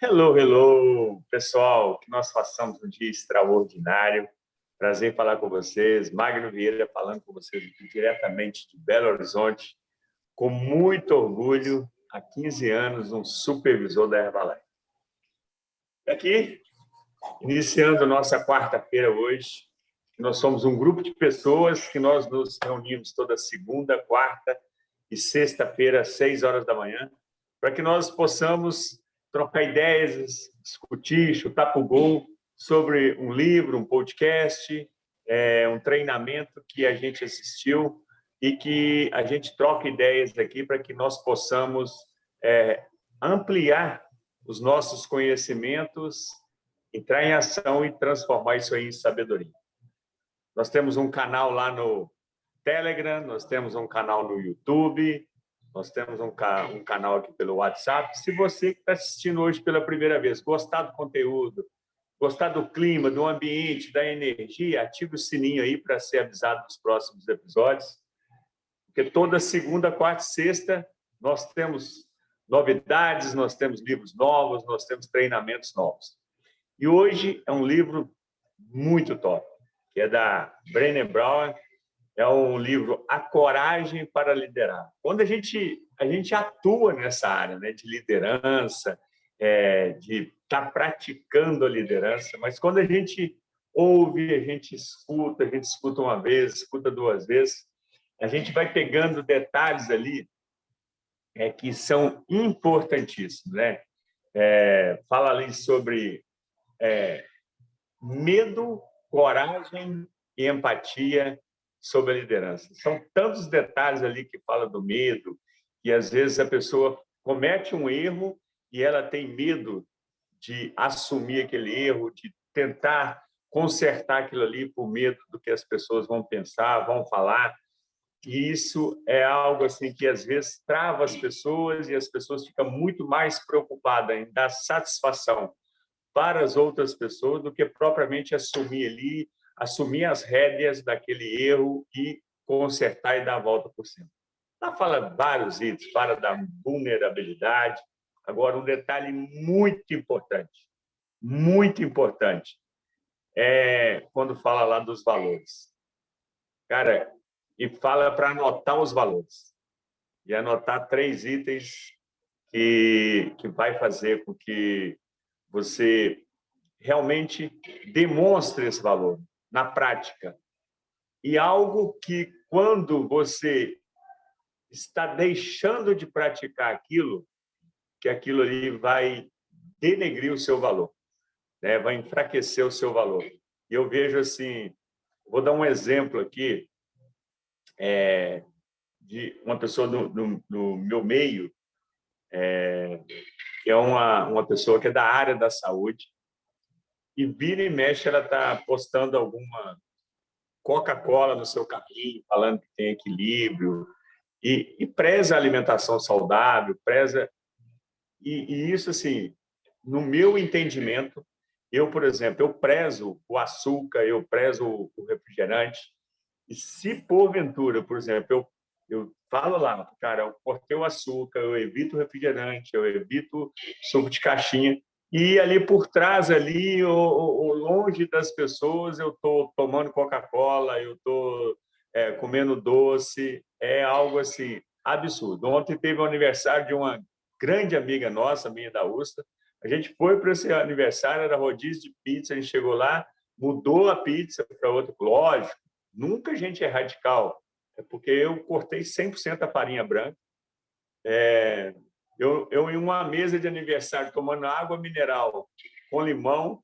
Hello, hello, pessoal, que nós façamos um dia extraordinário. Prazer em falar com vocês. Magno Vieira falando com vocês aqui diretamente de Belo Horizonte, com muito orgulho, há 15 anos, um supervisor da Herbalife. Aqui, iniciando nossa quarta-feira hoje, nós somos um grupo de pessoas que nós nos reunimos toda segunda, quarta e sexta-feira, às 6 horas da manhã, para que nós possamos trocar ideias, discutir, chutar para o gol sobre um livro, um podcast, um treinamento que a gente assistiu e que a gente troca ideias aqui para que nós possamos ampliar os nossos conhecimentos, entrar em ação e transformar isso aí em sabedoria. Nós temos um canal lá no Telegram, nós temos um canal no YouTube, nós temos um canal aqui pelo WhatsApp. Se você que está assistindo hoje pela primeira vez, gostar do conteúdo, gostar do clima, do ambiente, da energia, ative o sininho aí para ser avisado dos próximos episódios. Porque toda segunda, quarta e sexta nós temos novidades, nós temos livros novos, nós temos treinamentos novos. E hoje é um livro muito top, que é da Brené Brown. É um livro A Coragem para Liderar. Quando a gente atua nessa área, né, de liderança, de estar praticando a liderança, mas quando a gente ouve, a gente escuta uma vez, escuta duas vezes, a gente vai pegando detalhes ali que são importantíssimos, né? Fala ali sobre medo, coragem e empatia sobre a liderança. São tantos detalhes ali que fala do medo, que às vezes a pessoa comete um erro e ela tem medo de assumir aquele erro, de tentar consertar aquilo ali por medo do que as pessoas vão pensar, vão falar. E isso é algo assim que às vezes trava as pessoas e as pessoas ficam muito mais preocupadas em dar satisfação para as outras pessoas do que propriamente assumir as rédeas daquele erro e consertar e dar a volta por cima. Ela fala vários itens, fala da vulnerabilidade. Agora, um detalhe muito importante, é quando fala lá dos valores. Cara, e fala para anotar os valores. E anotar 3 itens que vai fazer com que você realmente demonstre esse valor na prática. E algo que, quando você está deixando de praticar aquilo, que aquilo ali vai denegrir o seu valor, né? Vai enfraquecer o seu valor. E eu vejo assim, vou dar um exemplo aqui de uma pessoa do meu meio, que é uma pessoa que é da área da saúde, e vira e mexe ela está postando alguma Coca-Cola no seu carrinho, falando que tem equilíbrio, e preza a alimentação saudável, preza... E isso, assim, no meu entendimento, eu, por exemplo, eu prezo o açúcar, eu prezo o refrigerante, e se porventura, por exemplo, eu falo lá, cara, eu cortei o açúcar, eu evito o refrigerante, eu evito suco de caixinha, e ali por trás, ali, ou longe das pessoas, eu estou tomando Coca-Cola, eu estou comendo doce, é algo assim absurdo. Ontem teve o aniversário de uma grande amiga nossa, minha da USTA. A gente foi para esse aniversário, era rodízio de pizza, a gente chegou lá, mudou a pizza para outra. Lógico, nunca a gente é radical, é porque eu cortei 100% a farinha branca. Eu em uma mesa de aniversário tomando água mineral com limão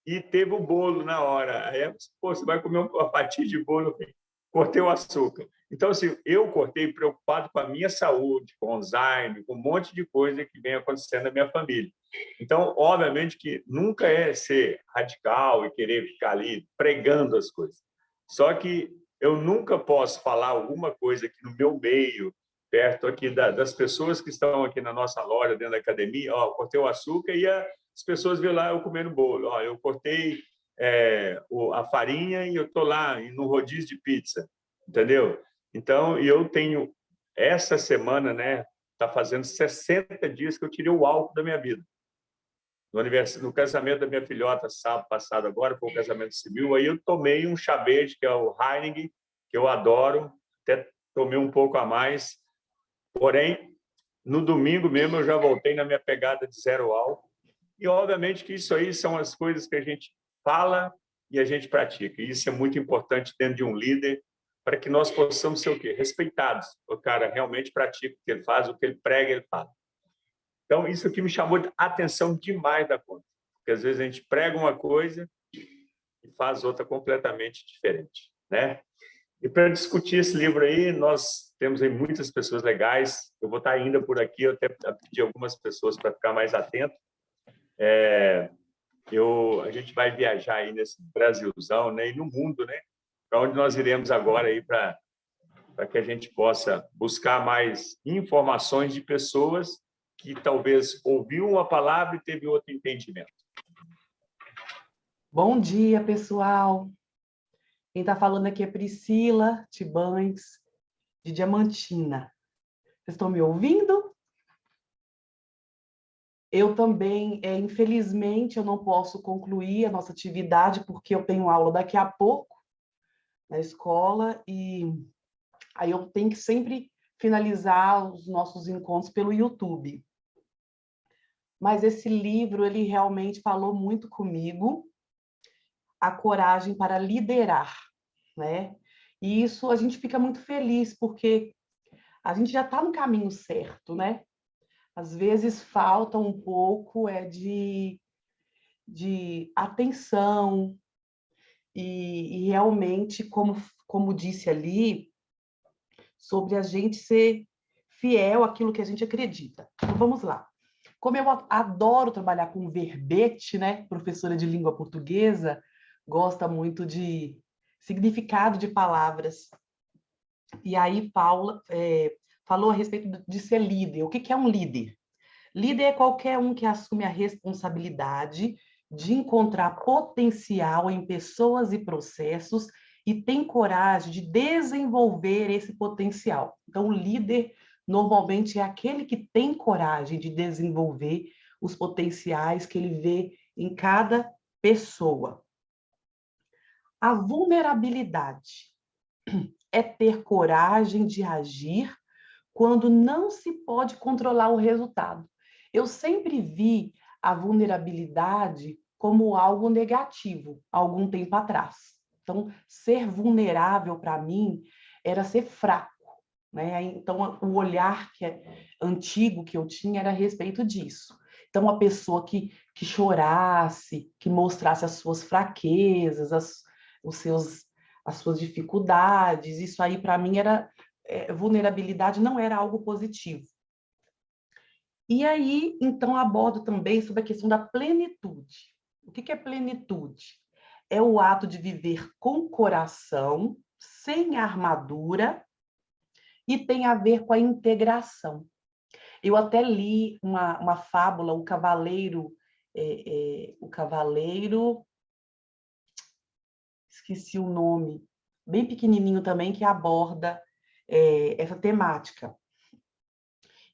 e teve o bolo na hora. Aí, pô, você vai comer uma fatia de bolo? Cortei o açúcar. Então, assim, eu cortei preocupado com a minha saúde, com Alzheimer, com um monte de coisa que vem acontecendo na minha família. Então, obviamente que nunca é ser radical e querer ficar ali pregando as coisas. Só que eu nunca posso falar alguma coisa aqui no meu meio, perto aqui das pessoas que estão aqui na nossa loja, dentro da academia, ó, cortei o açúcar e as pessoas vêm lá eu comendo bolo. Ó, eu cortei a farinha e eu estou lá no rodízio de pizza, entendeu? Então, eu tenho essa semana, né? Está fazendo 60 dias que eu tirei o álcool da minha vida. no casamento da minha filhota, sábado passado agora, foi o casamento civil, aí eu tomei um chá verde, que é o Heineken, que eu adoro, até tomei um pouco a mais, porém, no domingo mesmo eu já voltei na minha pegada de zero álcool, e obviamente que isso aí são as coisas que a gente fala e a gente pratica, e isso é muito importante dentro de um líder, para que nós possamos ser o quê? Respeitados. O cara realmente pratica o que ele faz, o que ele prega, ele fala. Então, isso aqui me chamou a atenção demais da conta, porque às vezes a gente prega uma coisa e faz outra completamente diferente, né? E para discutir esse livro aí, nós temos aí muitas pessoas legais. Eu vou estar ainda por aqui, eu até pedi algumas pessoas para ficar mais atento. A gente vai viajar aí nesse Brasilzão, né? E no mundo, né? Para onde nós iremos agora aí para que a gente possa buscar mais informações de pessoas que talvez ouviu uma palavra e teve outro entendimento. Bom dia, pessoal. Quem está falando aqui é Priscila Tibães, de Diamantina. Vocês estão me ouvindo? Eu também, infelizmente, eu não posso concluir a nossa atividade, porque eu tenho aula daqui a pouco na escola, e aí eu tenho que sempre finalizar os nossos encontros pelo YouTube. Mas esse livro, ele realmente falou muito comigo, A Coragem para Liderar, né? E isso a gente fica muito feliz, porque a gente já está no caminho certo, né? Às vezes falta um pouco de atenção e realmente, como disse ali, sobre a gente ser fiel àquilo que a gente acredita. Então, vamos lá. Como eu adoro trabalhar com verbete, né? Professora de língua portuguesa, gosta muito de significado de palavras. E aí, Paula falou a respeito de ser líder. O que é um líder? Líder é qualquer um que assume a responsabilidade de encontrar potencial em pessoas e processos e tem coragem de desenvolver esse potencial. Então, o líder normalmente é aquele que tem coragem de desenvolver os potenciais que ele vê em cada pessoa. A vulnerabilidade é ter coragem de agir quando não se pode controlar o resultado. Eu sempre vi a vulnerabilidade como algo negativo, algum tempo atrás. Então, ser vulnerável para mim era ser fraco, né? Então, o olhar antigo que eu tinha era a respeito disso. Então, a pessoa que chorasse, que mostrasse as suas fraquezas, as suas dificuldades, isso aí para mim era vulnerabilidade, não era algo positivo. E aí, então, abordo também sobre a questão da plenitude. O que é plenitude? É o ato de viver com coração, sem armadura, e tem a ver com a integração. Eu até li uma fábula, o Cavaleiro, esqueci o nome, bem pequenininho também, que aborda essa temática.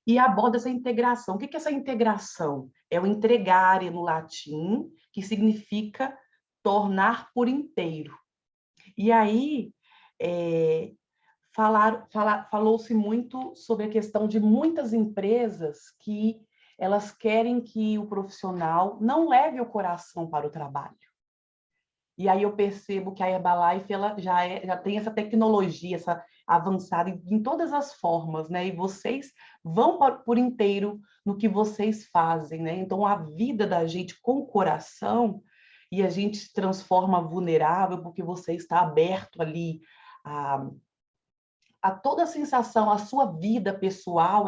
E aborda essa integração. O que é essa integração? É o entregare no latim, que significa tornar por inteiro. E aí, falou-se muito sobre a questão de muitas empresas que elas querem que o profissional não leve o coração para o trabalho. E aí eu percebo que a Herbalife ela já tem essa tecnologia, essa avançada em todas as formas, né? E vocês vão por inteiro no que vocês fazem, né? Então, a vida da gente com o coração, e a gente se transforma vulnerável porque você está aberto ali a toda a sensação, a sua vida pessoal,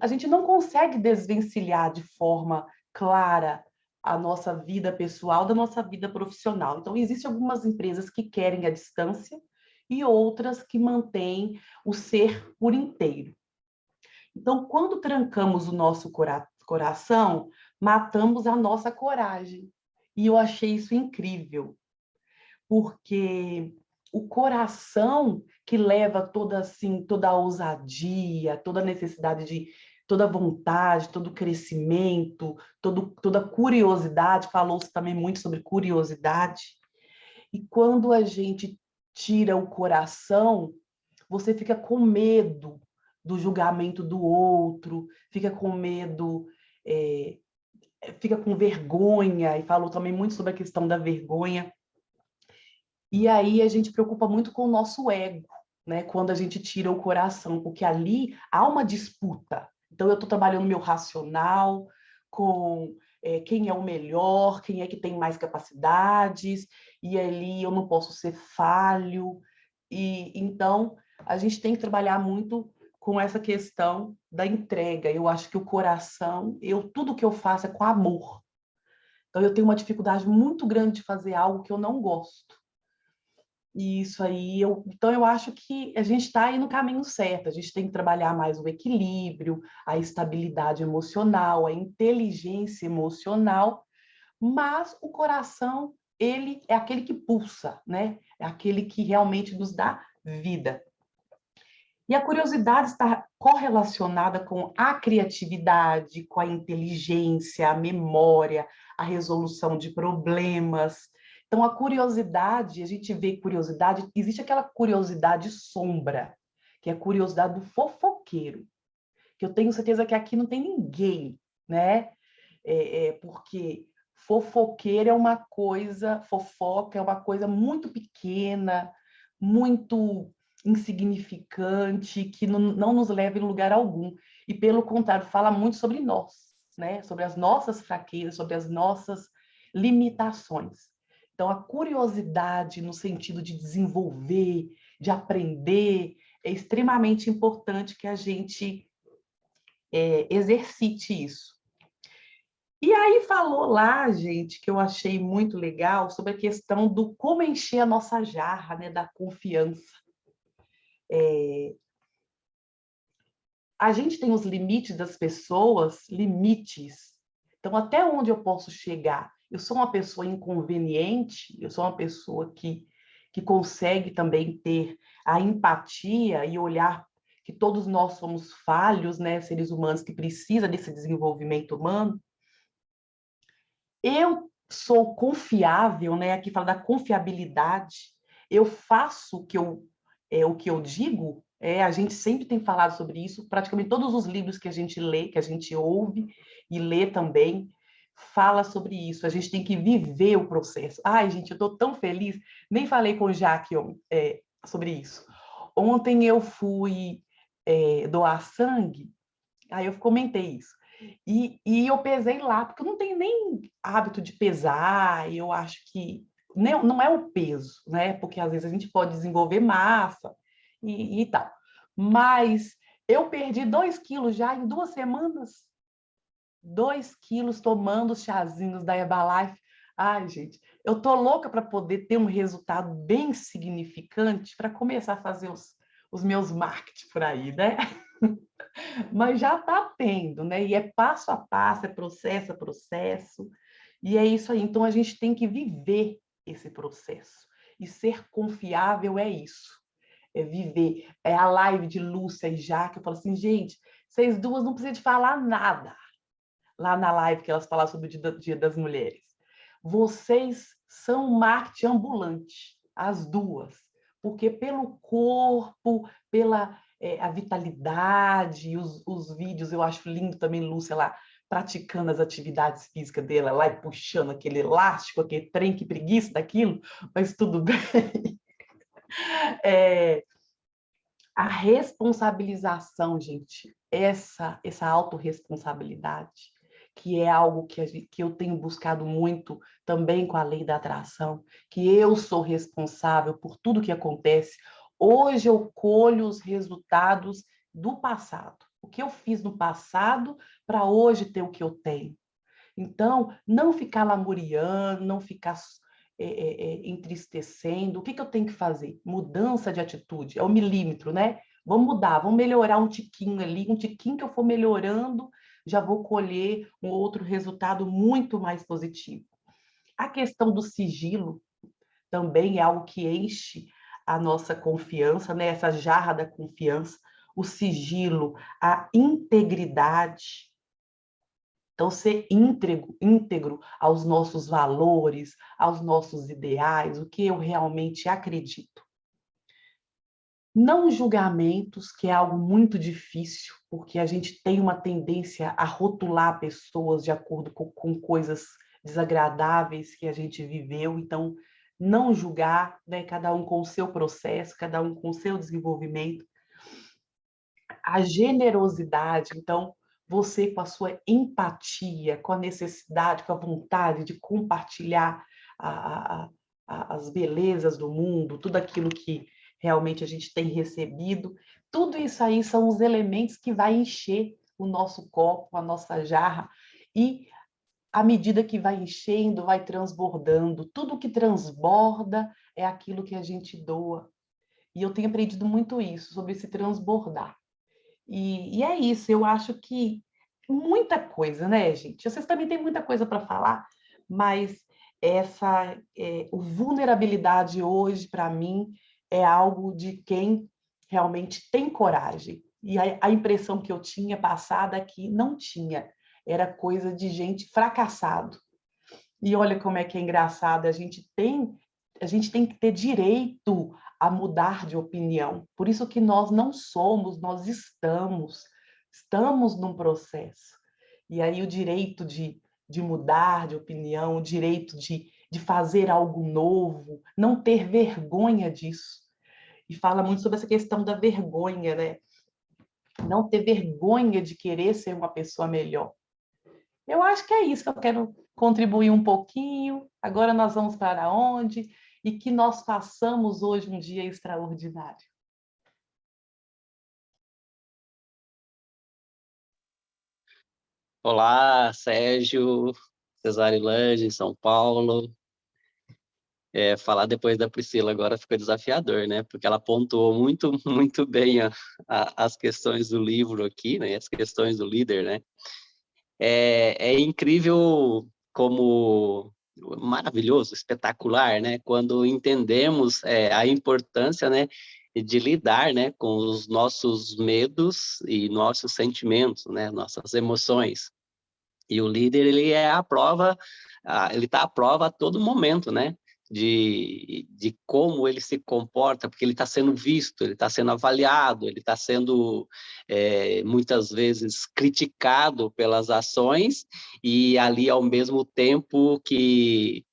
a gente não consegue desvencilhar de forma clara a nossa vida pessoal da nossa vida profissional. Então, existem algumas empresas que querem a distância e outras que mantêm o ser por inteiro. Então, quando trancamos o nosso coração, matamos a nossa coragem. E eu achei isso incrível, porque o coração que leva toda a ousadia, toda a necessidade toda a vontade, todo o crescimento, toda a curiosidade, falou-se também muito sobre curiosidade. E quando a gente tira o coração, você fica com medo do julgamento do outro, fica com medo, fica com vergonha, e falou também muito sobre a questão da vergonha. E aí a gente preocupa muito com o nosso ego, né? Quando a gente tira o coração, porque ali há uma disputa. Então, eu estou trabalhando meu racional com quem é o melhor, quem é que tem mais capacidades, e ali eu não posso ser falho. E então, a gente tem que trabalhar muito com essa questão da entrega. Eu acho que o coração, tudo que eu faço é com amor. Então, eu tenho uma dificuldade muito grande de fazer algo que eu não gosto. E isso aí, então eu acho que a gente está aí no caminho certo. A gente tem que trabalhar mais o equilíbrio, a estabilidade emocional, a inteligência emocional, mas o coração, ele é aquele que pulsa, né? É aquele que realmente nos dá vida. E a curiosidade está correlacionada com a criatividade, com a inteligência, a memória, a resolução de problemas. Então, a curiosidade, a gente vê curiosidade, existe aquela curiosidade sombra, que é a curiosidade do fofoqueiro, que eu tenho certeza que aqui não tem ninguém, né? Porque fofoqueiro é uma coisa, fofoca é uma coisa muito pequena, muito insignificante, que não nos leva em lugar algum. E, pelo contrário, fala muito sobre nós, né? Sobre as nossas fraquezas, sobre as nossas limitações. Então, a curiosidade no sentido de desenvolver, de aprender, é extremamente importante que a gente exercite isso. E aí falou lá, gente, que eu achei muito legal, sobre a questão do como encher a nossa jarra, né, da confiança. A gente tem os limites das pessoas, limites. Então, até onde eu posso chegar? Eu sou uma pessoa inconveniente, eu sou uma pessoa que consegue também ter a empatia e olhar que todos nós somos falhos, né, seres humanos que precisam desse desenvolvimento humano. Eu sou confiável, né? Aqui fala da confiabilidade. Eu faço o que eu digo. A gente sempre tem falado sobre isso. Praticamente todos os livros que a gente lê, que a gente ouve e lê também, fala sobre isso. A gente tem que viver o processo. Ai, gente, eu estou tão feliz. Nem falei com o Jaque sobre isso. Ontem eu fui doar sangue. Aí eu comentei isso. E eu pesei lá, porque eu não tenho nem hábito de pesar, e eu acho que não é o peso, né? Porque às vezes a gente pode desenvolver massa e tal. Mas eu perdi 2 quilos já em 2 semanas. 2 quilos tomando os chazinhos da Herbalife. Ai, gente, eu tô louca para poder ter um resultado bem significante para começar a fazer os meus marketing por aí, né? Mas já está tendo, né? E é passo a passo, é processo a processo, e é isso aí. Então, a gente tem que viver esse processo. E ser confiável é isso, é viver. É a live de Lúcia e Jaque, eu falo assim, gente, vocês duas não precisam de falar nada. Lá na live que elas falaram sobre o Dia das Mulheres. Vocês são marketing ambulante, as duas. Porque pelo corpo, pela a vitalidade, os vídeos, eu acho lindo também, Lúcia, lá praticando as atividades físicas dela, lá e puxando aquele elástico, aquele trem, que preguiça daquilo, mas tudo bem. A responsabilização, gente, essa autorresponsabilidade, que é algo que eu tenho buscado muito também com a lei da atração, que eu sou responsável por tudo que acontece. Hoje eu colho os resultados do passado. O que eu fiz no passado para hoje ter o que eu tenho. Então, não ficar lamuriando, não ficar entristecendo. O que eu tenho que fazer? Mudança de atitude, é o milímetro, né? Vamos mudar, vamos melhorar um tiquinho ali, um tiquinho que eu for melhorando, já vou colher um outro resultado muito mais positivo. A questão do sigilo também é algo que enche a nossa confiança, né? Essa jarra da confiança. o sigilo, a integridade. Então, ser íntegro aos nossos valores, aos nossos ideais, o que eu realmente acredito. Não julgamentos, que é algo muito difícil, porque a gente tem uma tendência a rotular pessoas de acordo com coisas desagradáveis que a gente viveu. Então, não julgar, né? Cada um com o seu processo, cada um com o seu desenvolvimento. A generosidade, então, você com a sua empatia, com a necessidade, com a vontade de compartilhar as belezas do mundo, tudo aquilo que realmente a gente tem recebido, tudo isso aí são os elementos que vai encher o nosso copo, a nossa jarra, e à medida que vai enchendo, vai transbordando. Tudo que transborda é aquilo que a gente doa. E eu tenho aprendido muito isso, sobre esse transbordar. E é isso, eu acho que muita coisa, né, gente? Vocês também têm muita coisa para falar, mas o vulnerabilidade hoje, para mim, é algo de quem realmente tem coragem. E a impressão que eu tinha passada é que não tinha, era coisa de gente fracassado. E olha como é que é engraçado, a gente tem que ter direito a mudar de opinião. Por isso que nós não somos, nós estamos num processo. E aí o direito de mudar de opinião, o direito de fazer algo novo, não ter vergonha disso. E fala muito sobre essa questão da vergonha, né? Não ter vergonha de querer ser uma pessoa melhor. Eu acho que é isso que eu quero contribuir um pouquinho. Agora nós vamos para onde? E que nós façamos hoje um dia extraordinário. Olá, Sérgio, Cesarilândia, em São Paulo. Falar depois da Priscila agora fica desafiador, né? Porque ela pontuou muito, muito bem as questões do livro aqui, né? As questões do líder, né? É incrível como maravilhoso, espetacular, né? Quando entendemos a importância, né, de lidar, né, com os nossos medos e nossos sentimentos, né? Nossas emoções. E o líder, ele é a prova, ele está à prova a todo momento, né? De como ele se comporta, porque ele está sendo visto, ele está sendo avaliado, ele está sendo muitas vezes criticado pelas ações, e ali ao mesmo tempo que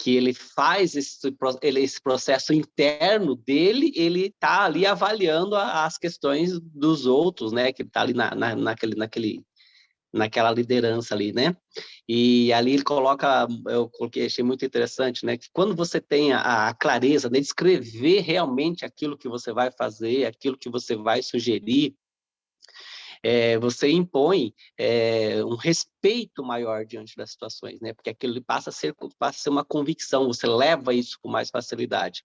ele faz esse processo interno dele, ele está ali avaliando as questões dos outros, né? Que está ali naquela liderança ali, né? E ali ele coloca, eu coloquei, achei muito interessante, né? Que quando você tem a clareza de descrever realmente aquilo que você vai fazer, aquilo que você vai sugerir, você impõe um respeito maior diante das situações, né? Porque aquilo passa a ser uma convicção, você leva isso com mais facilidade.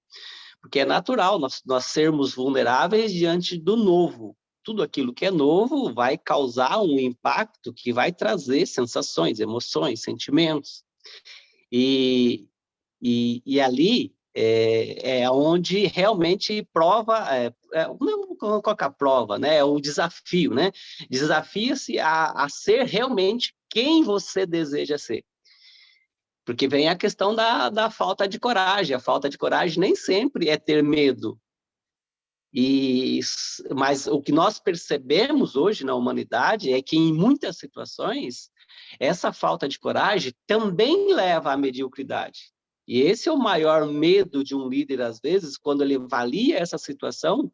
Porque é natural nós sermos vulneráveis diante do novo. Tudo aquilo que é novo vai causar um impacto que vai trazer sensações, emoções, sentimentos. E ali é onde realmente prova, não vou colocar prova, né? É o desafio, né? Desafia-se a ser realmente quem você deseja ser. Porque vem a questão da falta de coragem. A falta de coragem nem sempre é ter medo. Mas o que nós percebemos hoje na humanidade é que, em muitas situações, essa falta de coragem também leva à mediocridade. E esse é o maior medo de um líder, às vezes, quando ele avalia essa situação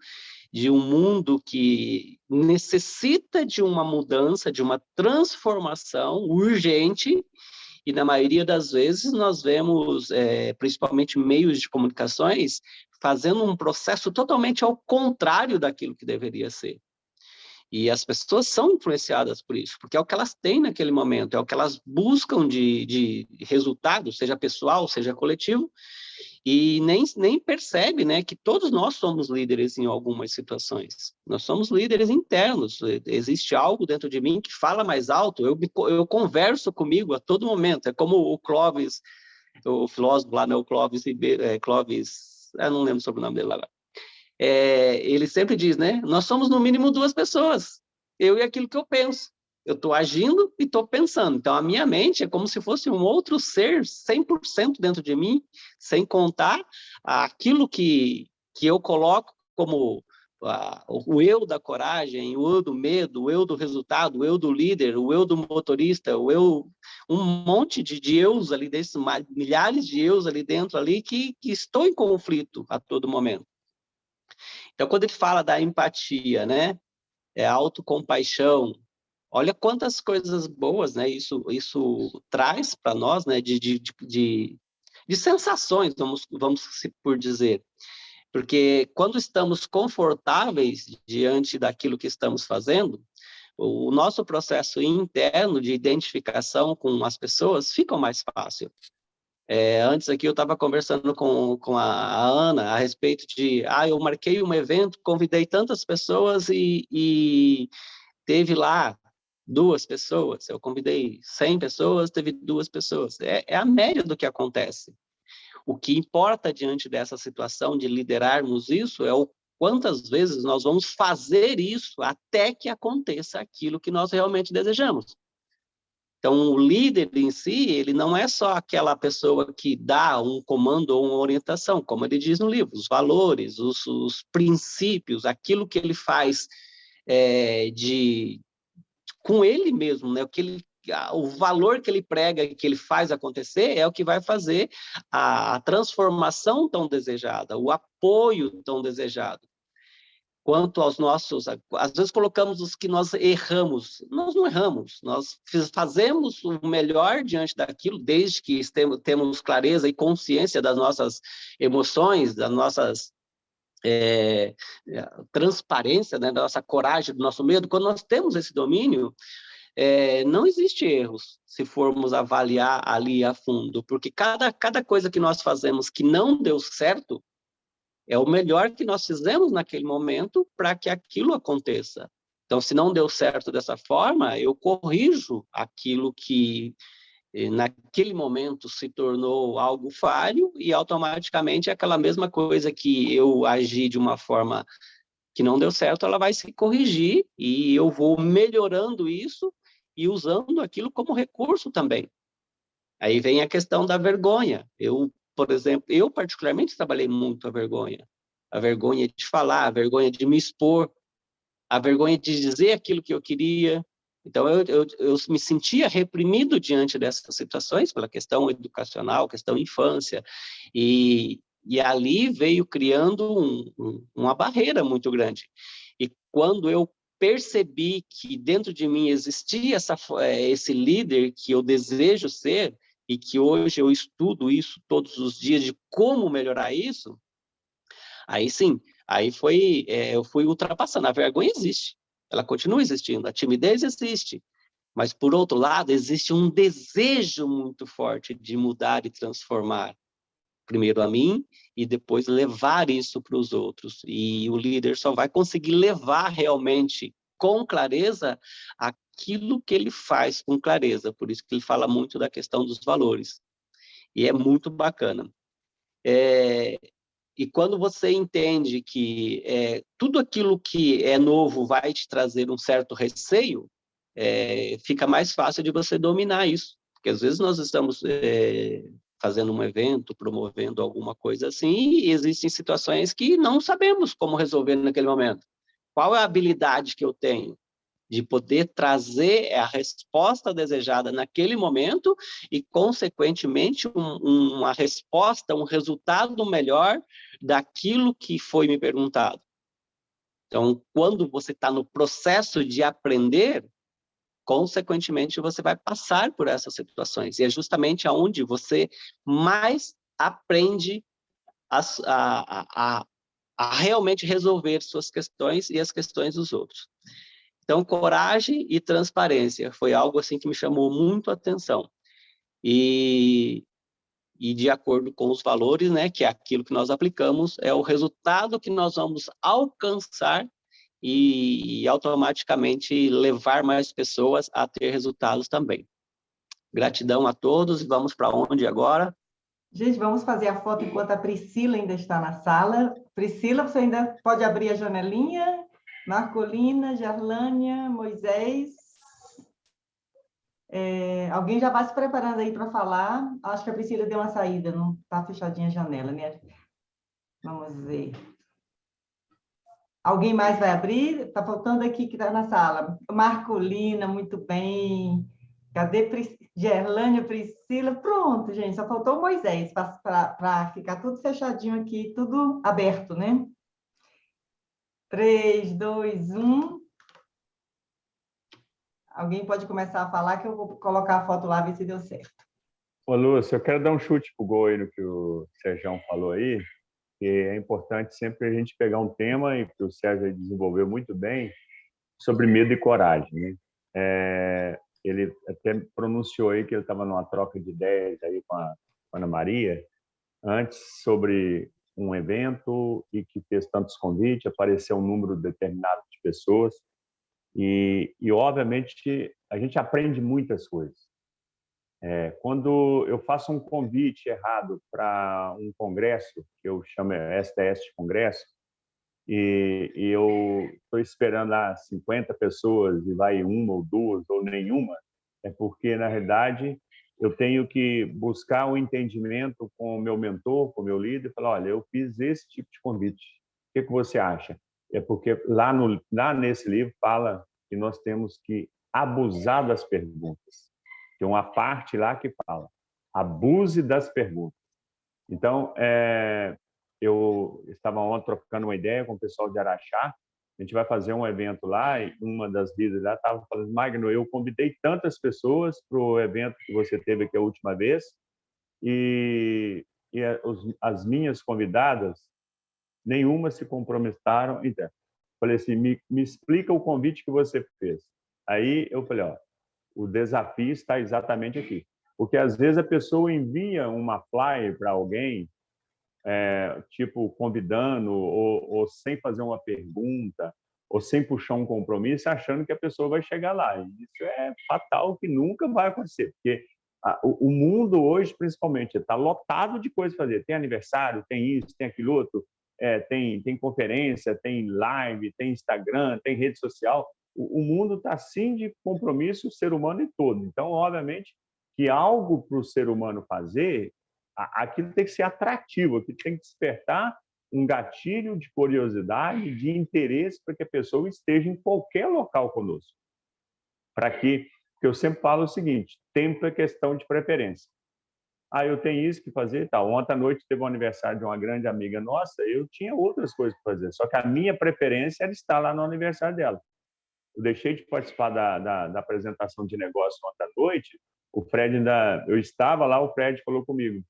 de um mundo que necessita de uma mudança, de uma transformação urgente. E, na maioria das vezes, nós vemos, principalmente meios de comunicações, fazendo um processo totalmente ao contrário daquilo que deveria ser. E as pessoas são influenciadas por isso, porque é o que elas têm naquele momento, é o que elas buscam de resultado, seja pessoal, seja coletivo, e nem percebe, né, que todos nós somos líderes em algumas situações. Nós somos líderes internos. Existe algo dentro de mim que fala mais alto. Eu converso comigo a todo momento. É como o Clóvis, o filósofo lá, né, o Clóvis, eu não lembro sobre o nome dele lá. ele sempre diz, né? Nós somos no mínimo 2 pessoas, eu e aquilo que eu penso. Eu estou agindo e estou pensando. Então, a minha mente é como se fosse um outro ser 100% dentro de mim, sem contar aquilo que eu coloco como o eu da coragem, o eu do medo, o eu do resultado, o eu do líder, o eu do motorista, o eu, um monte de eus ali, desses milhares de eus ali dentro ali que estou em conflito a todo momento. Então, quando ele fala da empatia, né, autocompaixão, olha quantas coisas boas, né, isso traz para nós, né, de sensações, vamos por dizer. Porque quando estamos confortáveis diante daquilo que estamos fazendo, o nosso processo interno de identificação com as pessoas fica mais fácil. Antes aqui eu estava conversando com a Ana a respeito de, eu marquei um evento, convidei tantas pessoas e teve lá 2 pessoas, eu convidei 100 pessoas, teve 2 pessoas. É a média do que acontece. O que importa diante dessa situação de liderarmos isso é o quantas vezes nós vamos fazer isso até que aconteça aquilo que nós realmente desejamos. Então, o líder em si, ele não é só aquela pessoa que dá um comando ou uma orientação, como ele diz no livro, os valores, os princípios, aquilo que ele faz com ele mesmo, né? O valor que ele prega e que ele faz acontecer é o que vai fazer a transformação tão desejada, o apoio tão desejado. Quanto aos nossos... Às vezes colocamos os que nós erramos. Nós não erramos, nós fazemos o melhor diante daquilo, desde que temos clareza e consciência das nossas emoções, das nossas transparência, né, da nossa coragem, do nosso medo. Quando nós temos esse domínio, não existe erros se formos avaliar ali a fundo, porque cada coisa que nós fazemos que não deu certo é o melhor que nós fizemos naquele momento para que aquilo aconteça. Então, se não deu certo dessa forma, eu corrijo aquilo que naquele momento se tornou algo falho e automaticamente aquela mesma coisa que eu agi de uma forma que não deu certo, ela vai se corrigir e eu vou melhorando isso e usando aquilo como recurso também. Aí vem a questão da vergonha. Por exemplo, eu particularmente trabalhei muito a vergonha de falar, a vergonha de me expor, a vergonha de dizer aquilo que eu queria. Então, eu me sentia reprimido diante dessas situações, pela questão educacional, questão infância, e ali veio criando uma barreira muito grande. E quando eu percebi que dentro de mim existia esse líder que eu desejo ser, e que hoje eu estudo isso todos os dias, de como melhorar isso, aí sim, eu fui ultrapassando. A vergonha existe, ela continua existindo, a timidez existe, mas, por outro lado, existe um desejo muito forte de mudar e transformar, primeiro a mim, e depois levar isso para os outros. E o líder só vai conseguir levar realmente com clareza aquilo que ele faz com clareza, por isso que ele fala muito da questão dos valores. E é muito bacana. E quando você entende que tudo aquilo que é novo vai te trazer um certo receio, fica mais fácil de você dominar isso. Porque às vezes nós estamos fazendo um evento, promovendo alguma coisa assim, e existem situações que não sabemos como resolver naquele momento. Qual é a habilidade que eu tenho de poder trazer a resposta desejada naquele momento e, consequentemente, uma resposta, um resultado melhor daquilo que foi me perguntado. Então, quando você está no processo de aprender, consequentemente, você vai passar por essas situações. E é justamente aonde você mais aprende a realmente resolver suas questões e as questões dos outros. Então, coragem e transparência foi algo assim que me chamou muito a atenção. E de acordo com os valores, né, que é aquilo que nós aplicamos, é o resultado que nós vamos alcançar e automaticamente levar mais pessoas a ter resultados também. Gratidão a todos e vamos para onde agora? Gente, vamos fazer a foto enquanto a Priscila ainda está na sala. Priscila, você ainda pode abrir a janelinha? Marcolina, Gerlânia, Moisés. Alguém já vai se preparando aí para falar. Acho que a Priscila deu uma saída, não está fechadinha a janela, né? Vamos ver. Alguém mais vai abrir? Está faltando aqui que está na sala. Marcolina, muito bem. Cadê Gerlânia, Priscila? Pronto, gente, só faltou o Moisés para ficar tudo fechadinho aqui, tudo aberto, né? 3, 2, 1. Alguém pode começar a falar que eu vou colocar a foto lá, ver se deu certo. Ô, Lúcio, eu quero dar um chute pro gol aí no que o Sérgio falou aí, que é importante sempre a gente pegar um tema, e que o Sérgio desenvolveu muito bem, sobre medo e coragem, né? Ele até pronunciou aí que ele estava numa troca de ideias aí com a Ana Maria, antes sobre um evento e que fez tantos convites, apareceu um número determinado de pessoas e obviamente, a gente aprende muitas coisas. Quando eu faço um convite errado para um congresso, que eu chamo STS de congresso, e eu estou esperando lá 50 pessoas e vai uma ou duas ou nenhuma, é porque, na realidade, eu tenho que buscar um entendimento com o meu mentor, com o meu líder, e falar, olha, eu fiz esse tipo de convite, o que você acha? É porque lá nesse livro fala que nós temos que abusar das perguntas. Tem uma parte lá que fala, abuse das perguntas. Então, eu estava ontem trocando uma ideia com o pessoal de Araxá, a gente vai fazer um evento lá, e uma das líderes lá estava falando, Magno, eu convidei tantas pessoas para o evento que você teve aqui a última vez, e as minhas convidadas, nenhuma se comprometeram. Então, falei assim, me explica o convite que você fez. Aí eu falei, ó, o desafio está exatamente aqui. Porque às vezes a pessoa envia uma flyer para alguém, tipo, convidando, ou sem fazer uma pergunta, ou sem puxar um compromisso, achando que a pessoa vai chegar lá. E isso é fatal, que nunca vai acontecer, porque o mundo hoje, principalmente, está lotado de coisas a fazer. Tem aniversário, tem isso, tem aquilo outro, tem conferência, tem live, tem Instagram, tem rede social. O mundo está, sim, de compromisso, o ser humano em todo. Então, obviamente, que algo para o ser humano fazer, aquilo tem que ser atrativo, aquilo tem que despertar um gatilho de curiosidade, de interesse para que a pessoa esteja em qualquer local conosco. Porque eu sempre falo o seguinte, tempo é questão de preferência. Eu tenho isso que fazer e tal. Ontem à noite teve um aniversário de uma grande amiga nossa, eu tinha outras coisas para fazer, só que a minha preferência era estar lá no aniversário dela. Eu deixei de participar da apresentação de negócio ontem à noite, o Fred eu estava lá, o Fred falou comigo,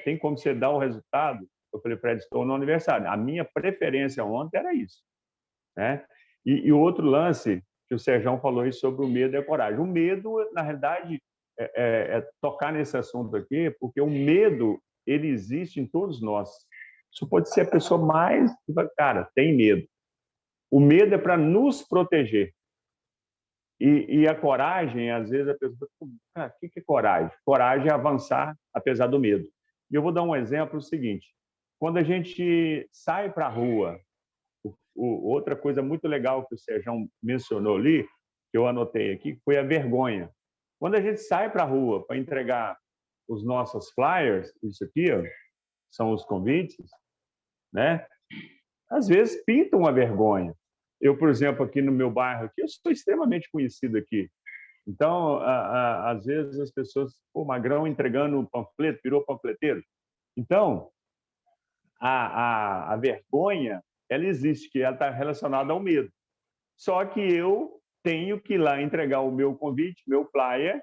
tem como você dar o resultado? Eu falei, Fred, estou no aniversário. A minha preferência ontem era isso, né? E o outro lance, que o Sérgio falou aí sobre o medo e a coragem. O medo, na realidade, tocar nesse assunto aqui, porque o medo, ele existe em todos nós. Isso pode ser a pessoa mais... Cara, tem medo. O medo é para nos proteger. E a coragem, às vezes, a pessoa fala, o que é coragem? Coragem é avançar apesar do medo. E eu vou dar um exemplo, o seguinte, quando a gente sai para a rua, outra coisa muito legal que o Sérgio mencionou ali, que eu anotei aqui, foi a vergonha. Quando a gente sai para a rua para entregar os nossos flyers, isso aqui, ó, são os convites, né? Às vezes pintam a vergonha. Eu, por exemplo, aqui no meu bairro, aqui, eu sou extremamente conhecido aqui. Então, às vezes as pessoas, pô, Magrão entregando um panfleto, virou panfleteiro. Então, a vergonha, ela existe, que ela está relacionada ao medo. Só que eu tenho que ir lá entregar o meu convite, meu flyer,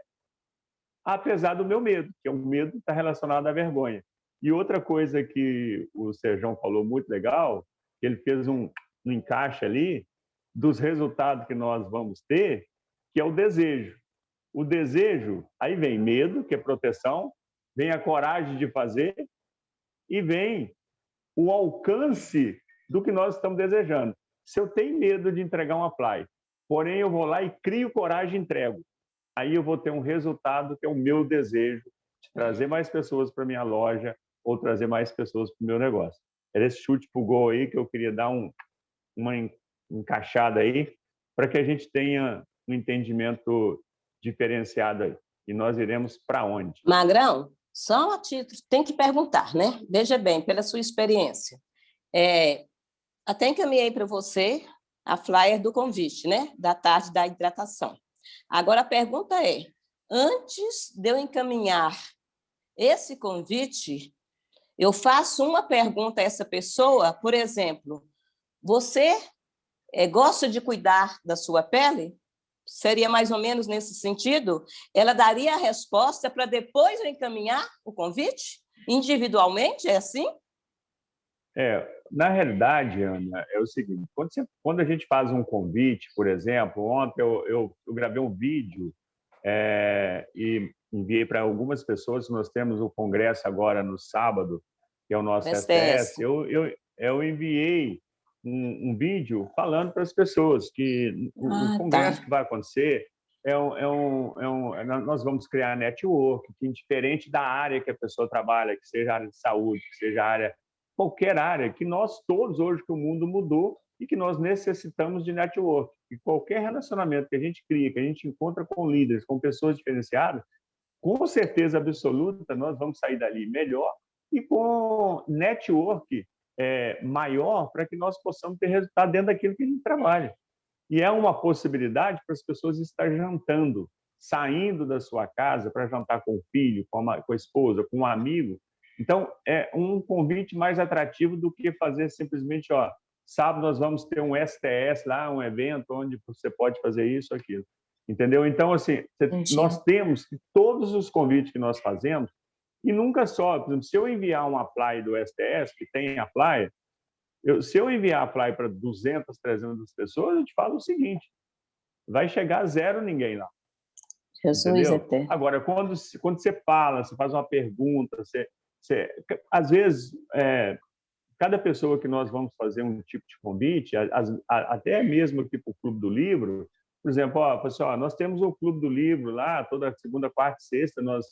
apesar do meu medo, que o medo está relacionado à vergonha. E outra coisa que o Sérgio falou muito legal, que ele fez um encaixe ali dos resultados que nós vamos ter, que é o desejo. O desejo, aí vem medo, que é proteção, vem a coragem de fazer e vem o alcance do que nós estamos desejando. Se eu tenho medo de entregar uma flyer, porém eu vou lá e crio coragem e entrego, aí eu vou ter um resultado que é o meu desejo, de trazer mais pessoas para minha loja ou trazer mais pessoas para o meu negócio. Era esse chute para o gol aí que eu queria dar uma encaixada aí para que a gente tenha um entendimento diferenciado aí. E nós iremos para onde? Magrão, só a título, tem que perguntar, né? Veja bem, pela sua experiência. Até encaminhei para você a flyer do convite, né? Da tarde da hidratação. Agora, a pergunta é, antes de eu encaminhar esse convite, eu faço uma pergunta a essa pessoa, por exemplo, você gosta de cuidar da sua pele? Seria mais ou menos nesse sentido? Ela daria a resposta para depois eu encaminhar o convite? Individualmente, é assim? Na realidade, Ana, é o seguinte, quando a gente faz um convite, por exemplo, ontem eu gravei um vídeo e enviei para algumas pessoas, nós temos o congresso agora no sábado, que é o nosso STS, eu enviei um vídeo falando para as pessoas que o congresso que vai acontecer nós vamos criar network, que indiferente da área que a pessoa trabalha, que seja área de saúde, que seja qualquer área, que nós todos hoje que o mundo mudou e que nós necessitamos de network. E qualquer relacionamento que a gente cria, que a gente encontra com líderes, com pessoas diferenciadas, com certeza absoluta nós vamos sair dali melhor e com network maior para que nós possamos ter resultado dentro daquilo que a gente trabalha. E é uma possibilidade para as pessoas estar jantando, saindo da sua casa para jantar com o filho, com a esposa, com um amigo. Então, é um convite mais atrativo do que fazer simplesmente, sábado nós vamos ter um STS lá, um evento onde você pode fazer isso, aquilo. Entendeu? Então, assim, nós temos que todos os convites que nós fazemos, e nunca só, por exemplo, se eu enviar uma flyer do STS, que tem a flyer, se eu enviar a flyer para 200, 300 pessoas, eu te falo o seguinte, vai chegar a zero ninguém lá. Jesus eterno. Agora, quando você fala, você faz uma pergunta, às vezes, cada pessoa que nós vamos fazer um tipo de convite, até mesmo aqui para o Clube do Livro, por exemplo, pessoal, nós temos o Clube do Livro lá, toda segunda, quarta e sexta, nós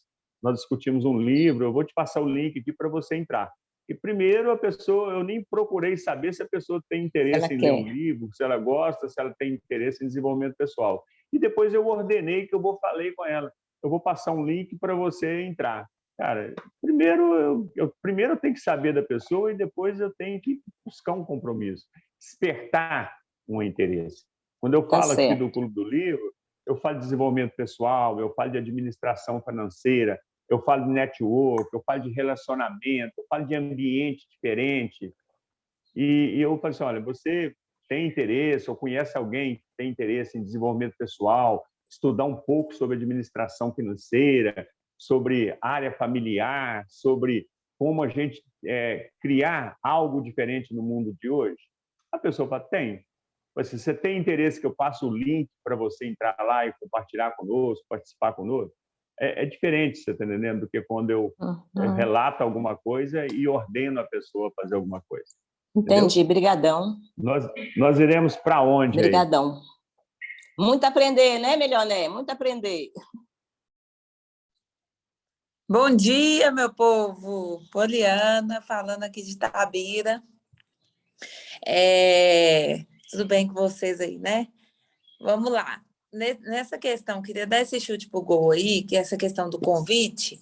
discutimos um livro, eu vou te passar o link aqui para você entrar. E primeiro a pessoa, eu nem procurei saber se a pessoa tem interesse em ler um livro, se ela gosta, se ela tem interesse em desenvolvimento pessoal. E depois eu ordenei que falei com ela, eu vou passar um link para você entrar. Cara, primeiro eu tenho que saber da pessoa e depois eu tenho que buscar um compromisso, despertar um interesse. Quando eu falo aqui do Clube do Livro, eu falo de desenvolvimento pessoal, eu falo de administração financeira, eu falo de network, eu falo de relacionamento, eu falo de ambiente diferente. E eu falo assim, olha, você tem interesse ou conhece alguém que tem interesse em desenvolvimento pessoal, estudar um pouco sobre administração financeira, sobre área familiar, sobre como a gente criar algo diferente no mundo de hoje? A pessoa fala, tem. Se você tem interesse que eu passe o link para você entrar lá e compartilhar conosco, participar conosco, é diferente, você está entendendo, do que quando eu relato alguma coisa e ordeno a pessoa a fazer alguma coisa. Entendi, brigadão. Nós iremos para onde? Brigadão. Muito a aprender, né, Melioné? Muito a aprender. Bom dia, meu povo. Poliana, falando aqui de Itabira. Tudo bem com vocês aí, né? Vamos lá. Nessa questão, queria dar esse chute pro gol aí, que é essa questão do convite.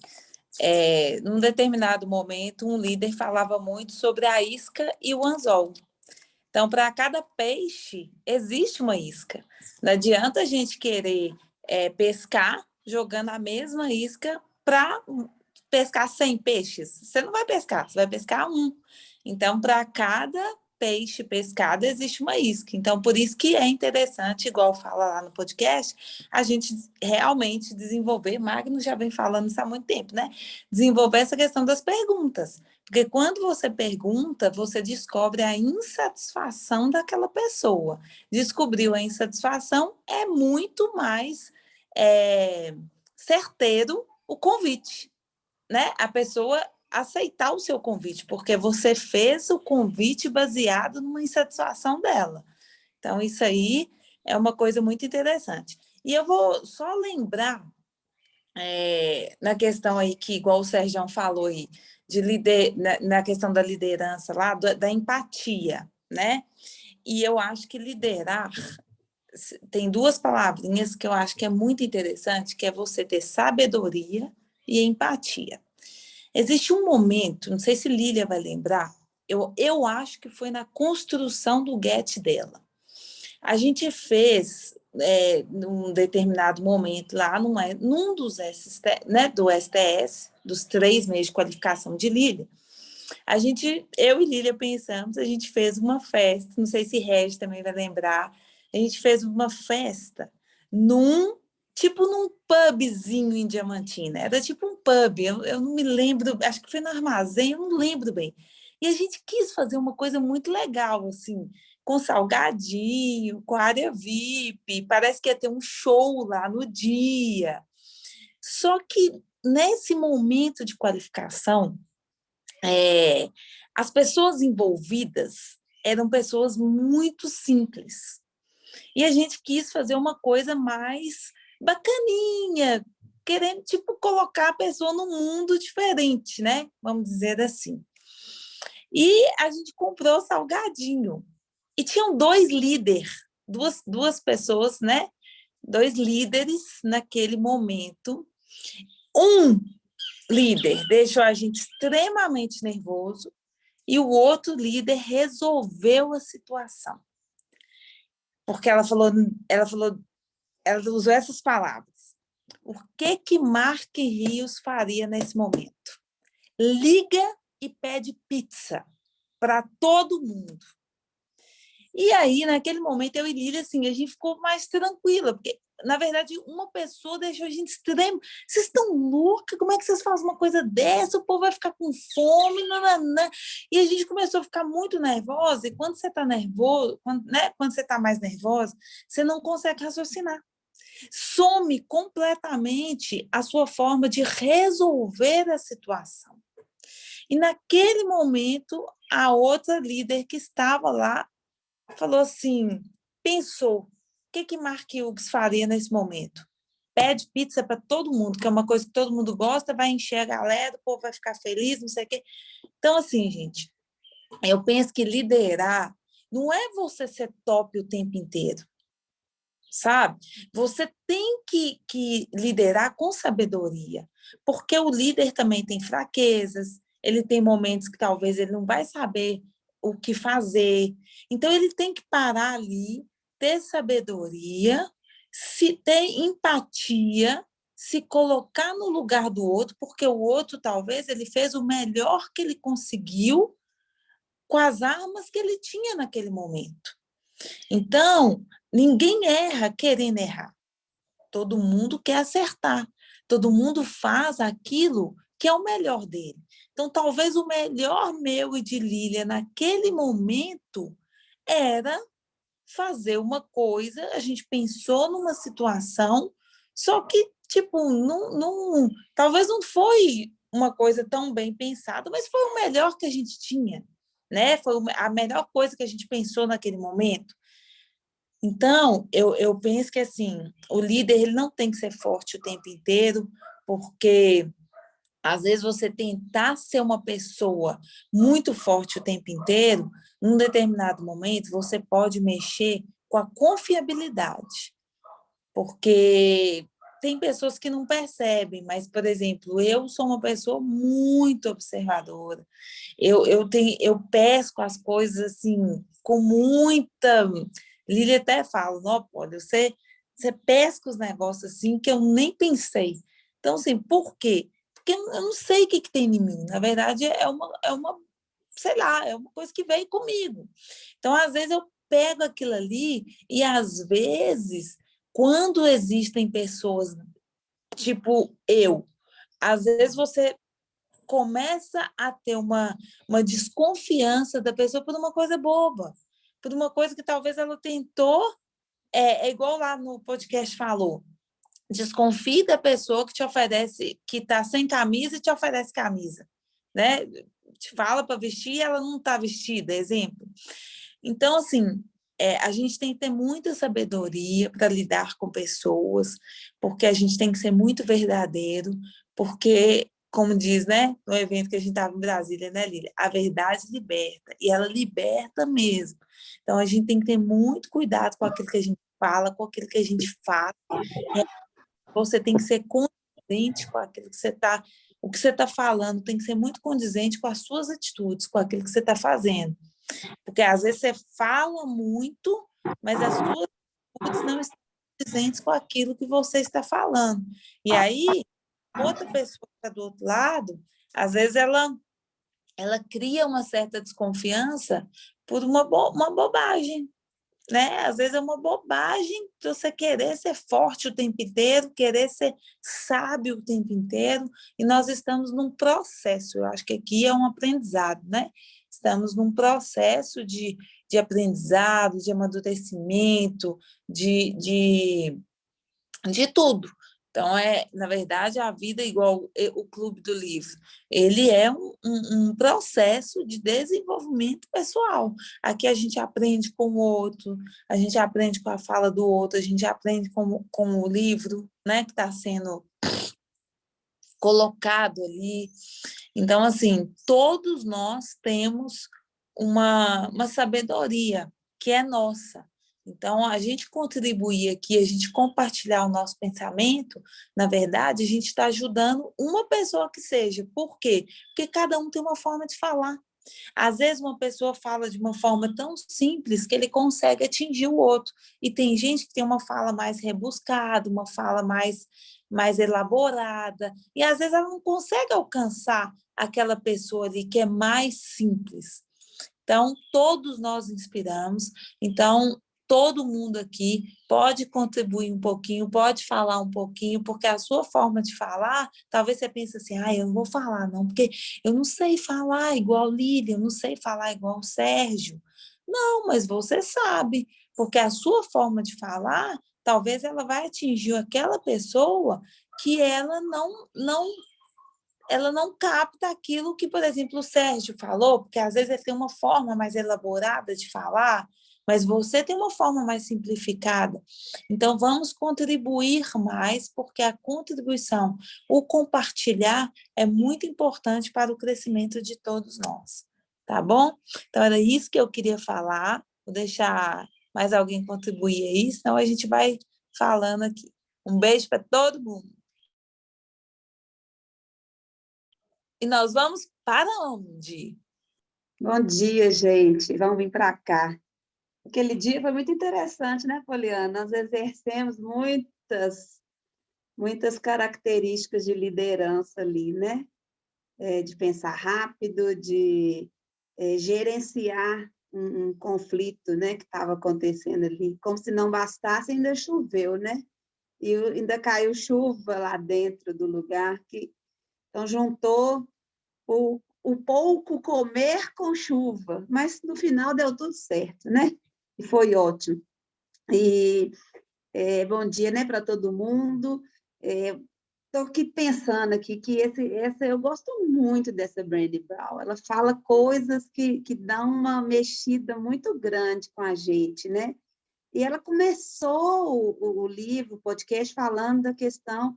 Num determinado momento, um líder falava muito sobre a isca e o anzol. Então, para cada peixe, existe uma isca. Não adianta a gente querer pescar jogando a mesma isca para pescar 100 peixes. Você não vai pescar, você vai pescar um. Então, para cada peixe pescado, existe uma isca. Então, por isso que é interessante, igual fala lá no podcast, a gente realmente desenvolver, Magno já vem falando isso há muito tempo, né? Desenvolver essa questão das perguntas. Porque quando você pergunta, você descobre a insatisfação daquela pessoa. Descobriu a insatisfação, é muito mais certeiro o convite, né? A pessoa aceitar o seu convite, porque você fez o convite baseado numa insatisfação dela. Então, isso aí é uma coisa muito interessante. E eu vou só lembrar na questão aí que, igual o Sérgio falou aí, na questão da liderança lá, da empatia, né? E eu acho que liderar tem duas palavrinhas que eu acho que é muito interessante, que é você ter sabedoria e empatia. Existe um momento, não sei se Lília vai lembrar, eu acho que foi na construção do GET dela. A gente fez, num determinado momento lá, num dos né, do STS, dos 3 meses de qualificação de Lília, eu e Lília pensamos, a gente fez uma festa, não sei se Regi também vai lembrar, a gente fez uma festa num pubzinho em Diamantina, era tipo um pub, eu não me lembro, acho que foi no Armazém, eu não lembro bem. E a gente quis fazer uma coisa muito legal, assim, com salgadinho, com área VIP, parece que ia ter um show lá no dia. Só que nesse momento de qualificação, as pessoas envolvidas eram pessoas muito simples. E a gente quis fazer uma coisa mais bacaninha, querendo, tipo, colocar a pessoa num mundo diferente, né? Vamos dizer assim. E a gente comprou salgadinho. E tinham 2 líderes, duas pessoas, né? 2 líderes naquele momento. Um líder deixou a gente extremamente nervoso e o outro líder resolveu a situação. Porque ela usou essas palavras. O que Mark Rios faria nesse momento? Liga e pede pizza para todo mundo. E aí, naquele momento, eu e Lília, assim, a gente ficou mais tranquila, porque, na verdade, uma pessoa deixou a gente extremo. Vocês estão loucas? Como é que vocês fazem uma coisa dessa? O povo vai ficar com fome, nananã. E a gente começou a ficar muito nervosa, e quando você está nervoso, quando você está mais nervosa, você não consegue raciocinar. Some completamente a sua forma de resolver a situação. E naquele momento, a outra líder que estava lá falou assim, pensou, o que Mark Hughes faria nesse momento? Pede pizza para todo mundo, que é uma coisa que todo mundo gosta, vai encher a galera, o povo vai ficar feliz, não sei o quê. Então, assim, gente, eu penso que liderar não é você ser top o tempo inteiro, sabe? Você tem que liderar com sabedoria, porque o líder também tem fraquezas, ele tem momentos que talvez ele não vai saber o que fazer. Então, ele tem que parar ali, ter sabedoria, se ter empatia, se colocar no lugar do outro, porque o outro, talvez, ele fez o melhor que ele conseguiu com as armas que ele tinha naquele momento. Então, ninguém erra querendo errar. Todo mundo quer acertar. Todo mundo faz aquilo que é o melhor dele. Então, talvez o melhor meu e de Lília naquele momento era fazer uma coisa, a gente pensou numa situação, só que, tipo, talvez não foi uma coisa tão bem pensada, mas foi o melhor que a gente tinha, né? Foi a melhor coisa que a gente pensou naquele momento. Então, eu penso que, assim, o líder ele não tem que ser forte o tempo inteiro, porque às vezes você tentar ser uma pessoa muito forte o tempo inteiro, num determinado momento, você pode mexer com a confiabilidade. Porque tem pessoas que não percebem, mas, por exemplo, eu sou uma pessoa muito observadora. Eu pesco as coisas assim, com muita... Lília até fala, não, olha, você pesca os negócios assim que eu nem pensei. Então, assim, por quê? Porque eu não sei o que tem em mim. Na verdade, sei lá, é uma coisa que veio comigo. Então, às vezes, eu pego aquilo ali e, às vezes, quando existem pessoas tipo eu, às vezes você começa a ter uma desconfiança da pessoa por uma coisa boba, por uma coisa que talvez ela tentou, é igual lá no podcast falou, desconfie da pessoa que te oferece, que está sem camisa e te oferece camisa, né? Te fala para vestir e ela não está vestida, exemplo. Então, assim, a gente tem que ter muita sabedoria para lidar com pessoas, porque a gente tem que ser muito verdadeiro, porque, como diz, né, no evento que a gente estava em Brasília, né, Lília? A verdade liberta, e ela liberta mesmo. Então, a gente tem que ter muito cuidado com aquilo que a gente fala, com aquilo que a gente faz. Você tem que ser condizente com aquilo que você está... O que você está falando tem que ser muito condizente com as suas atitudes, com aquilo que você está fazendo. Porque, às vezes, você fala muito, mas as suas atitudes não estão condizentes com aquilo que você está falando. E aí, outra pessoa que está do outro lado, às vezes, ela cria uma certa desconfiança por uma bobagem, né? Às vezes é uma bobagem você querer ser forte o tempo inteiro, querer ser sábio o tempo inteiro, e nós estamos num processo, eu acho que aqui é um aprendizado, né? Estamos num processo de aprendizado, de amadurecimento, de tudo. Então, na verdade, a vida, igual o Clube do Livro, ele é um processo de desenvolvimento pessoal. Aqui a gente aprende com o outro, a gente aprende com a fala do outro, a gente aprende com o livro, né, que está sendo colocado ali. Então, assim, todos nós temos uma sabedoria que é nossa. Então, a gente contribuir aqui, a gente compartilhar o nosso pensamento, na verdade, a gente está ajudando uma pessoa que seja. Por quê? Porque cada um tem uma forma de falar. Às vezes, uma pessoa fala de uma forma tão simples que ele consegue atingir o outro. E tem gente que tem uma fala mais rebuscada, uma fala mais elaborada, e às vezes ela não consegue alcançar aquela pessoa ali que é mais simples. Então, todos nós inspiramos, então todo mundo aqui pode contribuir um pouquinho, pode falar um pouquinho, porque a sua forma de falar, talvez você pense assim, eu não vou falar não, porque eu não sei falar igual Lília, eu não sei falar igual Sérgio. Não, mas você sabe, porque a sua forma de falar, talvez ela vai atingir aquela pessoa que ela não capta aquilo que, por exemplo, o Sérgio falou, porque às vezes ele tem uma forma mais elaborada de falar, mas você tem uma forma mais simplificada. Então, vamos contribuir mais, porque a contribuição, o compartilhar é muito importante para o crescimento de todos nós. Tá bom? Então, era isso que eu queria falar. Vou deixar mais alguém contribuir aí, senão a gente vai falando aqui. Um beijo para todo mundo. E nós vamos para onde? Bom dia, gente. Vamos vir para cá. Aquele dia foi muito interessante, né, Poliana? Nós exercemos muitas características de liderança ali, né? De pensar rápido, de gerenciar um conflito, né, que estava acontecendo ali. Como se não bastasse, ainda choveu, né? E ainda caiu chuva lá dentro do lugar. Então, juntou o pouco comer com chuva, mas no final deu tudo certo, né? E foi ótimo. E bom dia, né, para todo mundo. Estou aqui pensando aqui que eu gosto muito dessa Brené Brown. Ela fala coisas que dão uma mexida muito grande com a gente, né? E ela começou o livro, o podcast, falando da questão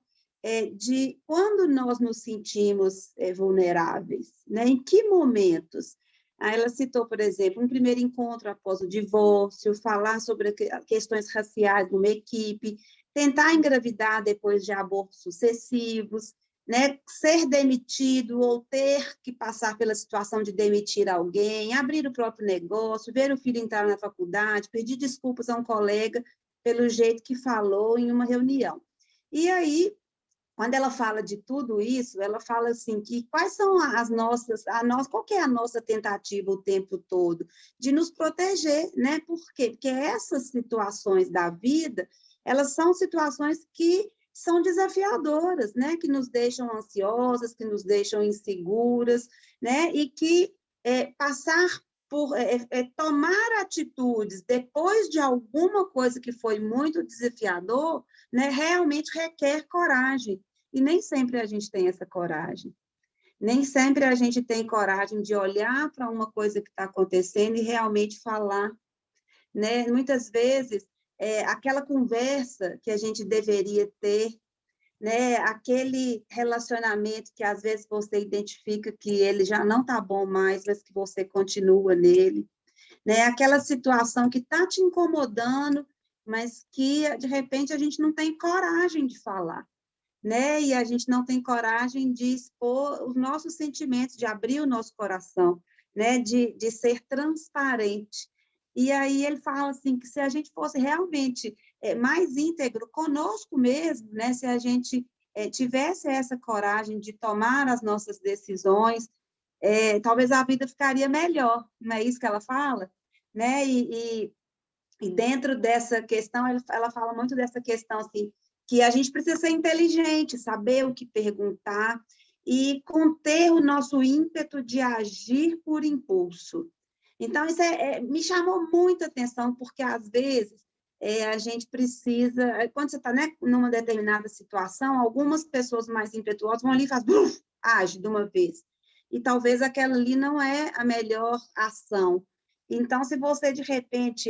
de quando nós nos sentimos vulneráveis, né? Em que momentos? Aí ela citou, por exemplo, um primeiro encontro após o divórcio, falar sobre questões raciais numa equipe, tentar engravidar depois de abortos sucessivos, né? Ser demitido ou ter que passar pela situação de demitir alguém, abrir o próprio negócio, ver o filho entrar na faculdade, pedir desculpas a um colega pelo jeito que falou em uma reunião. E aí, quando ela fala de tudo isso, ela fala assim que quais são qual que é a nossa tentativa o tempo todo? De nos proteger, né? Por quê? Porque essas situações da vida, elas são situações que são desafiadoras, né? Que nos deixam ansiosas, que nos deixam inseguras, né? E que passar por tomar atitudes depois de alguma coisa que foi muito desafiador, né? Realmente requer coragem. E nem sempre a gente tem essa coragem. Nem sempre a gente tem coragem de olhar para uma coisa que está acontecendo e realmente falar, né? Muitas vezes, aquela conversa que a gente deveria ter, né? Aquele relacionamento que às vezes você identifica que ele já não está bom mais, mas que você continua nele, né? Aquela situação que está te incomodando, mas que de repente a gente não tem coragem de falar, né? E a gente não tem coragem de expor os nossos sentimentos, de abrir o nosso coração, né? De ser transparente. E aí ele fala assim que se a gente fosse realmente mais íntegro conosco mesmo, né? Se a gente tivesse essa coragem de tomar as nossas decisões, talvez a vida ficaria melhor, não é isso que ela fala? Né? E dentro dessa questão, ela fala muito dessa questão assim, que a gente precisa ser inteligente, saber o que perguntar e conter o nosso ímpeto de agir por impulso. Então, isso me chamou muita atenção, porque, às vezes, a gente precisa... Quando você está, né, numa determinada situação, algumas pessoas mais impetuosas vão ali e fazem... age de uma vez. E talvez aquela ali não é a melhor ação. Então, se você, de repente,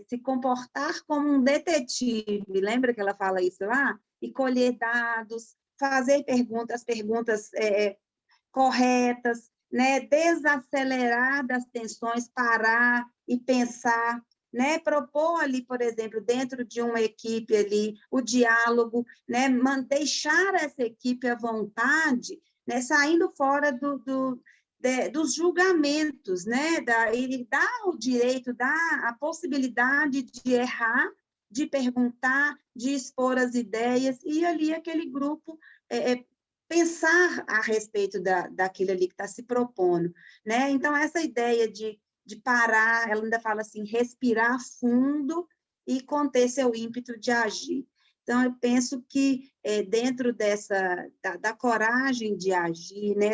se comportar como um detetive, lembra que ela fala isso lá? E colher dados, fazer perguntas corretas, né? Desacelerar das tensões, parar e pensar, né? Propor ali, por exemplo, dentro de uma equipe ali, o diálogo, né? Deixar essa equipe à vontade, né? Saindo fora dos julgamentos, né? Ele dá o direito, dá a possibilidade de errar, de perguntar, de expor as ideias, e ali aquele grupo pensar a respeito daquilo ali que está se propondo, né? Então, essa ideia de parar, ela ainda fala assim, respirar fundo e conter seu ímpeto de agir. Então, eu penso que dentro da coragem de agir, né?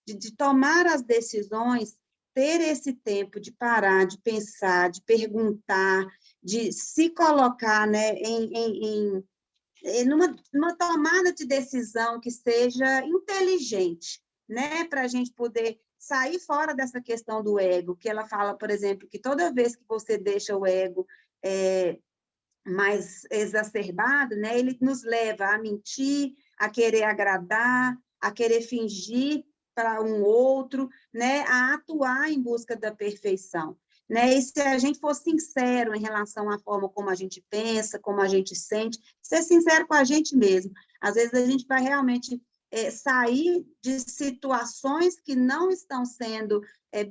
De tomar as decisões, ter esse tempo de parar, de pensar, de perguntar, de se colocar, né, numa tomada de decisão que seja inteligente, né, para a gente poder sair fora dessa questão do ego, que ela fala, por exemplo, que toda vez que você deixa o ego mais exacerbado, né, ele nos leva a mentir, a querer agradar, a querer fingir para um outro, né, a atuar em busca da perfeição. Né? E se a gente for sincero em relação à forma como a gente pensa, como a gente sente, ser sincero com a gente mesmo. Às vezes a gente vai realmente sair de situações que não estão sendo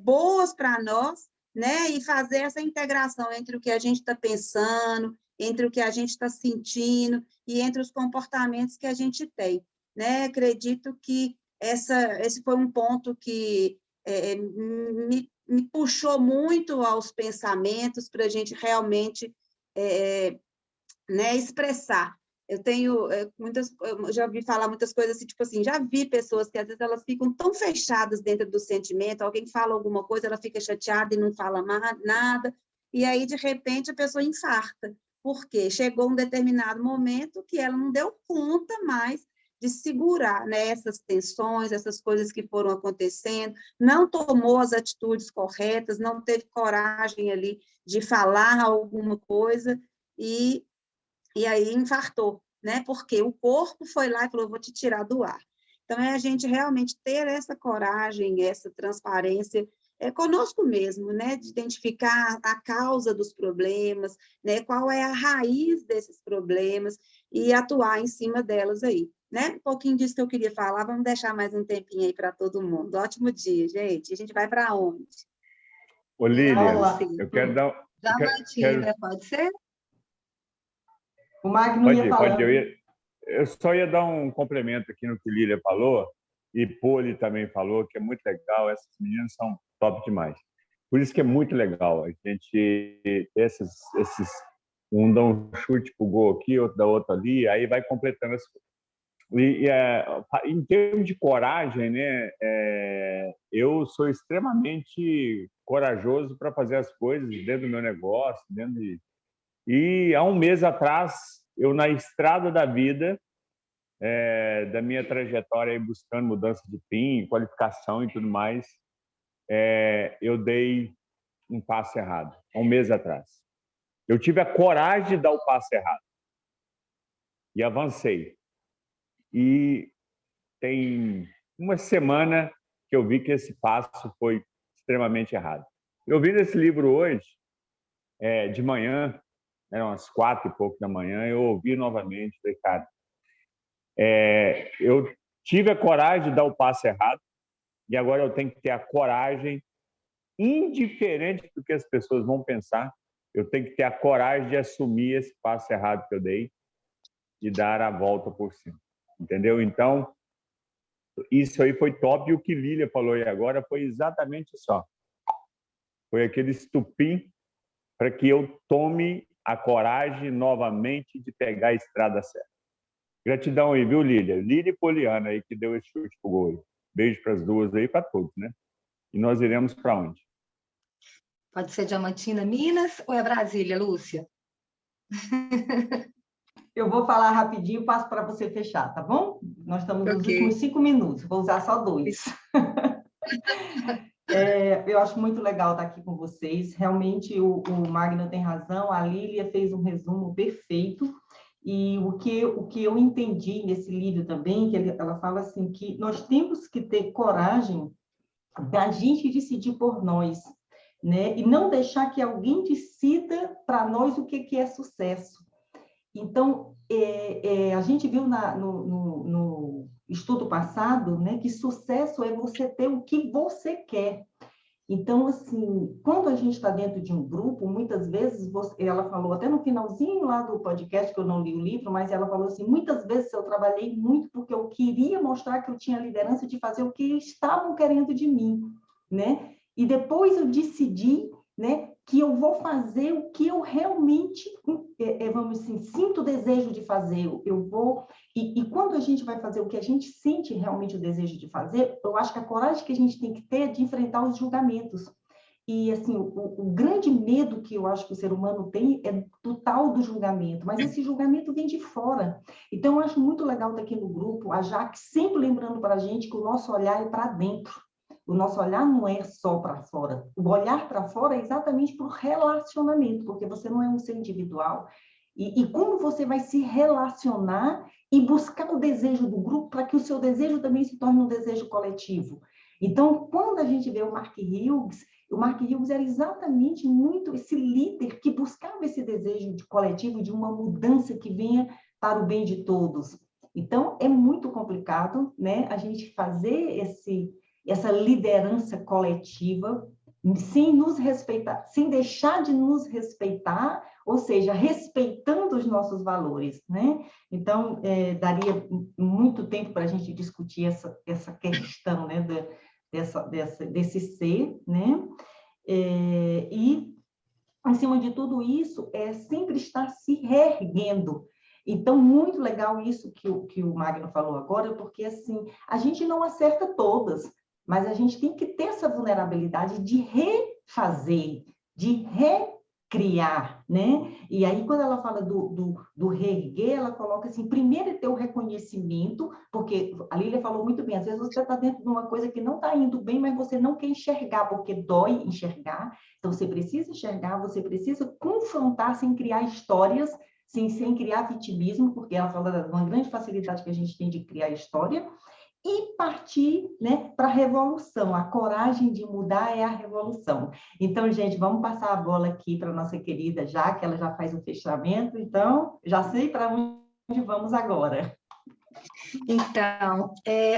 boas para nós, né? E fazer essa integração entre o que a gente está pensando, entre o que a gente está sentindo e entre os comportamentos que a gente tem. Né? Acredito que esse foi um ponto que me puxou muito aos pensamentos para a gente realmente né, expressar. Eu já ouvi falar muitas coisas assim, tipo assim, já vi pessoas que às vezes elas ficam tão fechadas dentro do sentimento, alguém fala alguma coisa, ela fica chateada e não fala nada, e aí, de repente, a pessoa infarta. Por quê? Chegou um determinado momento que ela não deu conta mais de segurar, né, essas tensões, essas coisas que foram acontecendo, não tomou as atitudes corretas, não teve coragem ali de falar alguma coisa e aí infartou, né? Porque o corpo foi lá e falou, vou te tirar do ar. Então, é a gente realmente ter essa coragem, essa transparência conosco mesmo, né? De identificar a causa dos problemas, né? Qual é a raiz desses problemas e atuar em cima delas aí. Né? Um pouquinho disso que eu queria falar, vamos deixar mais um tempinho aí para todo mundo. Ótimo dia, gente. A gente vai para onde? Ô, Lília, eu quero dar... Já Matilha, pode ser? O Magno ia falando. Eu só ia dar um complemento aqui no que Lília falou, e Poli também falou, que é muito legal, essas meninas são top demais. Por isso que é muito legal a gente um dá um chute pro gol aqui, outro dá outro ali, aí vai completando as coisas. Em termos de coragem, né, eu sou extremamente corajoso para fazer as coisas dentro do meu negócio, e há um mês atrás, eu na estrada da vida, da minha trajetória, buscando mudança de PIN, qualificação e tudo mais, eu dei um passo errado, há um mês atrás. Eu tive a coragem de dar o passo errado. E avancei. E tem uma semana que eu vi que esse passo foi extremamente errado. Eu vi nesse livro hoje, de manhã, eram umas 4 e pouco da manhã, eu ouvi novamente, falei, cara, eu tive a coragem de dar o passo errado e agora eu tenho que ter a coragem, indiferente do que as pessoas vão pensar, eu tenho que ter a coragem de assumir esse passo errado que eu dei e dar a volta por cima, entendeu? Então, isso aí foi top, e o que Lília falou aí agora foi exatamente só. Foi aquele estupim para que eu tome a coragem novamente de pegar a estrada certa. Gratidão aí, viu, Lília? Lília e Poliana aí, que deu esse chute pro gol. Beijo para as duas aí, para todos, né? E nós iremos para onde? Pode ser Diamantina, Minas, ou é Brasília, Lúcia? Eu vou falar rapidinho e passo para você fechar, tá bom? Nós estamos nos últimos 5 minutos, vou usar só 2. Eu acho muito legal estar aqui com vocês. Realmente, o Magno tem razão, a Lília fez um resumo perfeito. E o que eu entendi nesse livro também, que ela fala assim, que nós temos que ter coragem da gente decidir por nós, né? E não deixar que alguém decida para nós o que é sucesso. Então, a gente viu no estudo passado, né, que sucesso é você ter o que você quer. Então, assim, quando a gente está dentro de um grupo, muitas vezes, ela falou, até no finalzinho lá do podcast, que eu não li o livro, mas ela falou assim, muitas vezes eu trabalhei muito porque eu queria mostrar que eu tinha liderança de fazer o que estavam querendo de mim, né? E depois eu decidi, né, que eu vou fazer o que eu realmente, vamos assim, sinto o desejo de fazer, eu vou... E quando a gente vai fazer o que a gente sente realmente o desejo de fazer, eu acho que a coragem que a gente tem que ter é de enfrentar os julgamentos. E, assim, o grande medo que eu acho que o ser humano tem é do tal do julgamento, mas esse julgamento vem de fora. Então, eu acho muito legal estar aqui no grupo, a Jaque sempre lembrando para a gente que o nosso olhar é para dentro. O nosso olhar não é só para fora. O olhar para fora é exatamente para o relacionamento, porque você não é um ser individual. E como você vai se relacionar e buscar o desejo do grupo para que o seu desejo também se torne um desejo coletivo. Então, quando a gente vê o Mark Hughes era exatamente muito esse líder que buscava esse desejo de coletivo, de uma mudança que venha para o bem de todos. Então, é muito complicado, né, a gente fazer essa liderança coletiva sem nos respeitar, sem deixar de nos respeitar, ou seja, respeitando os nossos valores, né? Então, daria muito tempo para a gente discutir essa questão, né, desse ser, né? E, acima de tudo isso, é sempre estar se reerguendo. Então, muito legal isso que o Magno falou agora, porque, assim, a gente não acerta todas, mas a gente tem que ter essa vulnerabilidade de refazer, de recriar, né? E aí, quando ela fala do reerguer, ela coloca assim, primeiro é ter o reconhecimento, porque a Lília falou muito bem, às vezes você está dentro de uma coisa que não está indo bem, mas você não quer enxergar, porque dói enxergar. Então, você precisa enxergar, você precisa confrontar sem criar histórias, sem criar vitimismo, porque ela fala de uma grande facilidade que a gente tem de criar história, e partir, né, para a revolução. A coragem de mudar é a revolução. Então, gente, vamos passar a bola aqui para a nossa querida Já, que ela já faz o fechamento. Então, já sei para onde vamos agora. Então,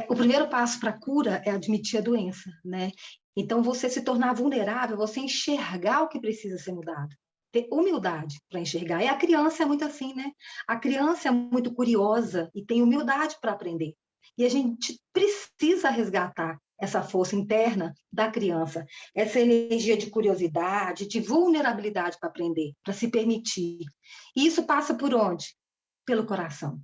o primeiro passo para a cura é admitir a doença, né? Então, você se tornar vulnerável, você enxergar o que precisa ser mudado. Ter humildade para enxergar. E a criança é muito assim, né? A criança é muito curiosa e tem humildade para aprender. E a gente precisa resgatar essa força interna da criança, essa energia de curiosidade, de vulnerabilidade para aprender, para se permitir. E isso passa por onde? Pelo coração.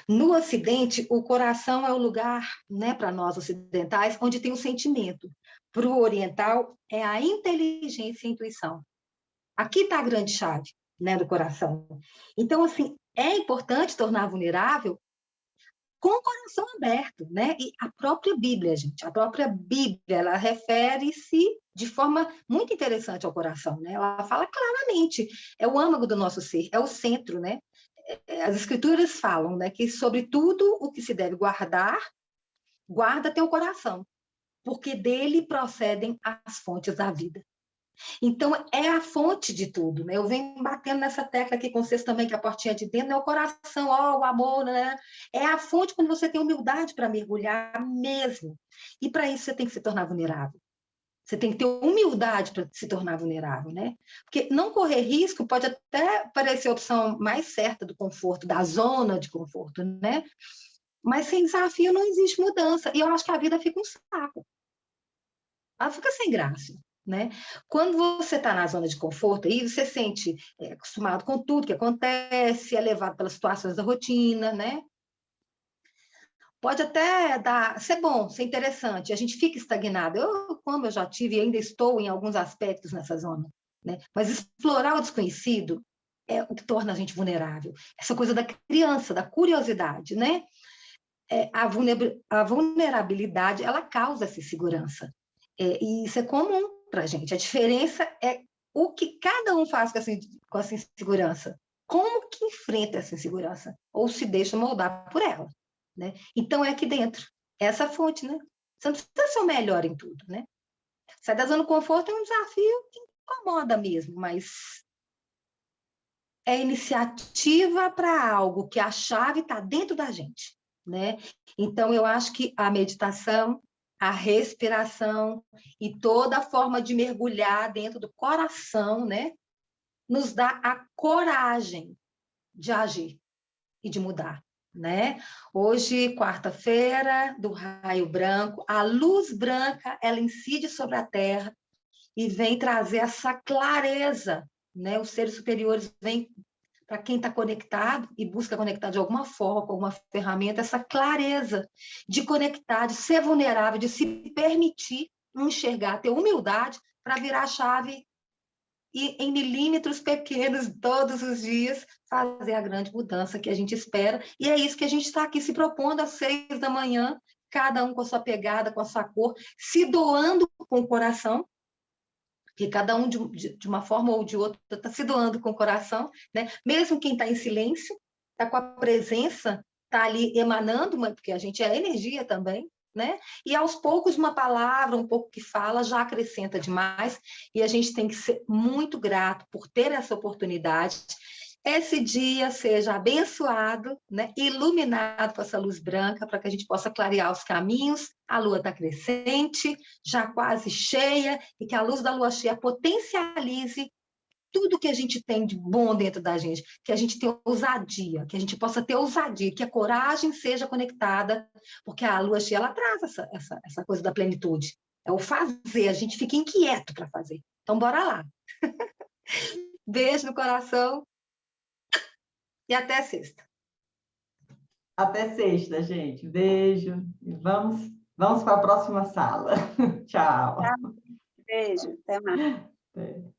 No Ocidente, o coração é o lugar, né, para nós ocidentais, onde tem o sentimento. Para o oriental, é a inteligência e a intuição. Aqui está a grande chave, né, do coração. Então, assim, é importante tornar vulnerável com o coração aberto, né? E a própria Bíblia, gente, a própria Bíblia, ela refere-se de forma muito interessante ao coração, né? Ela fala claramente, é o âmago do nosso ser, é o centro, né? As escrituras falam, né, que sobre tudo o que se deve guardar, guarda teu coração, porque dele procedem as fontes da vida. Então, é a fonte de tudo, né? Eu venho batendo nessa tecla aqui com vocês também, que a portinha de dentro é o coração, ó, o amor, né? É a fonte quando você tem humildade para mergulhar mesmo. E para isso você tem que se tornar vulnerável. Você tem que ter humildade para se tornar vulnerável, né? Porque não correr risco pode até parecer a opção mais certa do conforto, da zona de conforto, né? Mas sem desafio não existe mudança. E eu acho que a vida fica um saco. Ela fica sem graça, né? Quando você está na zona de conforto, aí você se sente acostumado com tudo que acontece, é levado pelas situações da rotina, né? Pode até ser bom, ser interessante, a gente fica estagnado. Como eu já tive e ainda estou em alguns aspectos nessa zona, né? Mas explorar o desconhecido é o que torna a gente vulnerável. Essa coisa da criança, da curiosidade, né? A vulnerabilidade, ela causa essa insegurança. E isso é comum para a gente. A diferença é o que cada um faz com essa insegurança. Como que enfrenta essa insegurança? Ou se deixa moldar por ela, né? Então, é aqui dentro. Essa fonte, né? Você não precisa ser o melhor em tudo, né? Sair da zona de conforto é um desafio que incomoda mesmo, mas é iniciativa para algo que a chave está dentro da gente, né? Então, eu acho que a meditação, a respiração e toda a forma de mergulhar dentro do coração, né, nos dá a coragem de agir e de mudar, né? Hoje, quarta-feira, do raio branco, a luz branca, ela incide sobre a Terra e vem trazer essa clareza, né? Os seres superiores vêm para quem está conectado e busca conectar de alguma forma, com alguma ferramenta, essa clareza de conectar, de ser vulnerável, de se permitir enxergar, ter humildade para virar a chave e, em milímetros pequenos, todos os dias, fazer a grande mudança que a gente espera. E é isso que a gente está aqui se propondo às 6 da manhã, cada um com a sua pegada, com a sua cor, se doando com o coração, que cada um, de uma forma ou de outra, está se doando com o coração, né? Mesmo quem está em silêncio, está com a presença, está ali emanando, porque a gente é energia também, né? E aos poucos uma palavra, um pouco que fala, já acrescenta demais, e a gente tem que ser muito grato por ter essa oportunidade. Esse dia seja abençoado, né? Iluminado com essa luz branca, para que a gente possa clarear os caminhos. A lua está crescente, já quase cheia, e que a luz da lua cheia potencialize tudo que a gente tem de bom dentro da gente, que a gente tenha ousadia, que a gente possa ter ousadia, que a coragem seja conectada, porque a lua cheia, ela traz essa coisa da plenitude. É o fazer, a gente fica inquieto para fazer. Então, bora lá. Beijo no coração. E até sexta. Até sexta, gente. Beijo. E vamos para a próxima sala. Tchau. Beijo, até mais. Até.